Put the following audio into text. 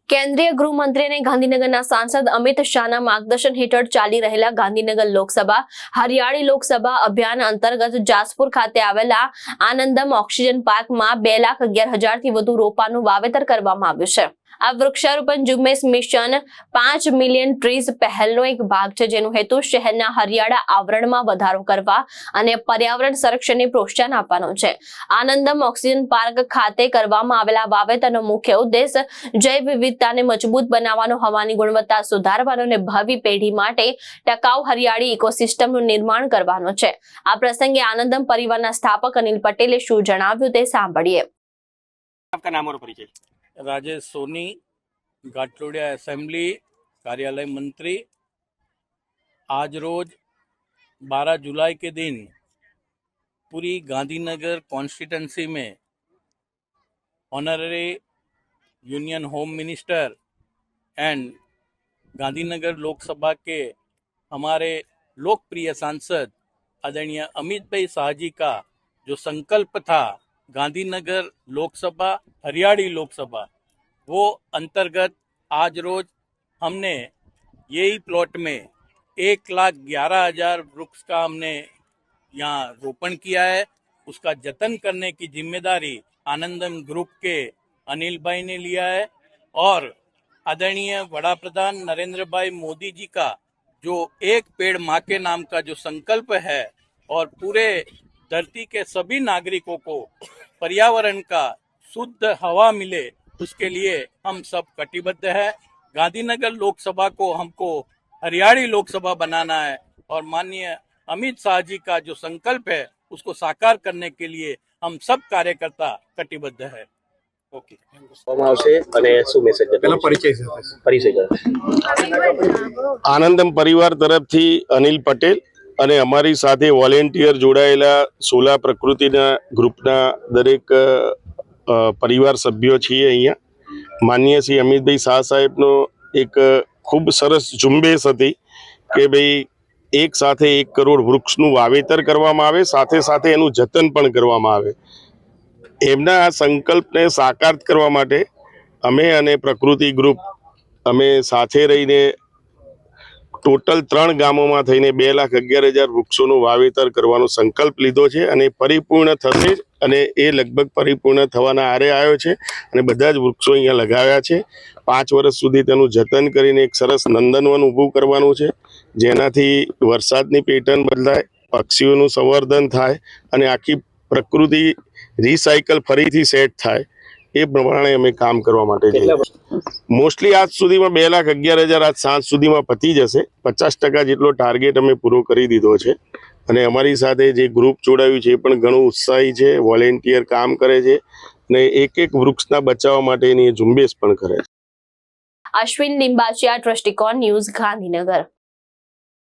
કેન્દ્રીય ગૃહમંત્રી અને ગાંધીનગરના સાંસદ અમિત શાહના માર્ગદર્શન હેઠળ ચાલી રહેલા ગાંધીનગર લોકસભા હરિયાળી લોકસભા અભિયાન અંતર્ગત જાસપુર ખાતે આવેલા આનંદમ ઓક્સિજન પાર્કમાં 2,11,000 થી વધુ રોપાનું વાવેતર કરવામાં આવ્યું છે। આ વૃક્ષારોપણ ઝુંબેશ મિશન 5 મિલિયન ટ્રીઝ પહેલનો એક ભાગ છે, જેનો હેતુ શહેરના હરિયાળા આવરણમાં વધારો કરવા અને પર્યાવરણ સંરક્ષણને પ્રોત્સાહન આપવાનો છે। આનંદમ ઓક્સિજન પાર્ક ખાતે કરવામાં આવેલા વાવેતરનો મુખ્ય ઉદ્દેશ જૈવ વિવિધતાને મજબૂત બનાવવાનો, હવાની ગુણવત્તા સુધારવાનો અને ભાવિ પેઢી માટે ટકાઉ હરિયાળી ઇકોસિસ્ટમનું નિર્માણ કરવાનો છે। આ પ્રસંગે આનંદમ પરિવારના સ્થાપક અનિલ પટેલે શું જણાવ્યું તે સાંભળીએ। आपका नाम और परिचय। राजेश सोनी, घाटलोडिया असेंबली कार्यालय मंत्री। आज रोज 12 जुलाई के दिन पूरी गांधीनगर कॉन्स्टिट्यूंसी में honorary union home minister and Gandhinagar Lok Sabha के हमारे लोकप्रिय सांसद आदरणीय अमित भाई शाह जी का जो संकल्प था गांधीनगर लोकसभा हरियाली लोकसभा, वो अंतर्गत आज रोज हमने यही प्लॉट में 1,11,000 वृक्ष का हमने यहाँ रोपण किया है। उसका जतन करने की जिम्मेदारी आनंदम ग्रुप के अनिल भाई ने लिया है और आदरणीय वड़ा प्रधान नरेंद्र भाई मोदी जी का जो एक पेड़ माँ के नाम का जो संकल्प है और पूरे धरती के सभी नागरिकों को पर्यावरण का शुद्ध हवा मिले, उसके लिए हम सब कटिबद्ध है। गांधीनगर लोकसभा को हमको हरियाली लोकसभा बनाना है और माननीय अमित शाह जी का जो संकल्प है उसको साकार करने के लिए हम सब कार्यकर्ता कटिबद्ध है। ओके, आनंदम परिवार तरफथी अनिल पटेल અને અમારી સાથે વોલેન્ટિયર જોડાયેલા સોલા પ્રકૃતિના ગ્રુપના દરેક પરિવાર સભ્યો છીએ। અહીંયા માનનીય શ્રી અમિતભાઈ શાહ સાહેબનો એક ખૂબ સરસ ઝુંબેશ હતી કે ભાઈ એક સાથે 1 કરોડ વૃક્ષનું વાવેતર કરવામાં આવે, સાથે સાથે એનું જતન પણ કરવામાં આવે। એમના આ સંકલ્પને સાકાર કરવા માટે અમે અને પ્રકૃતિ ગ્રુપ અમે સાથે રહીને टोटल 3 ગામોમાં થઈને 2,11,000 વૃક્ષોનું વાવેતર કરવાનો સંકલ્પ લીધો છે અને પરિપૂર્ણ થશે અને એ લગભગ પરિપૂર્ણ થવાના આરે આવ્યો છે અને બધા જ વૃક્ષો અહીંયા લગાવ્યા છે। 5 વર્ષ સુધી તેનું જતન કરીને એક સરસ નંદનવન ઊભું કરવાનું છે, જેનાથી વરસાદની પેટર્ન બદલાય, પક્ષીઓનું સંવર્ધન થાય અને આખી પ્રકૃતિ રિસાયકલ ફરીથી સેટ થાય। એ પ્રમાણે અમે કામ કરવા માટે જઈએ। મોસ્ટલી આજ સુધીમાં 2,11,000 આજ સાંજ સુધીમાં પતી જશે। 50% જેટલો ટાર્ગેટ અમે પૂરો કરી દીધો છે અને અમારી સાથે જે ગ્રુપ જોડાયું છે એ પણ ઘણું ઉત્સાહી છે, વોલેન્ટિયર કામ કરે છે અને એક વૃક્ષના બચાવવા માટેની ઝુંબેશ પણ કરે છે। અશ્વિન લિંબાચિયા, દ્રષ્ટિકોણ ન્યૂઝ, ગાંધીનગર।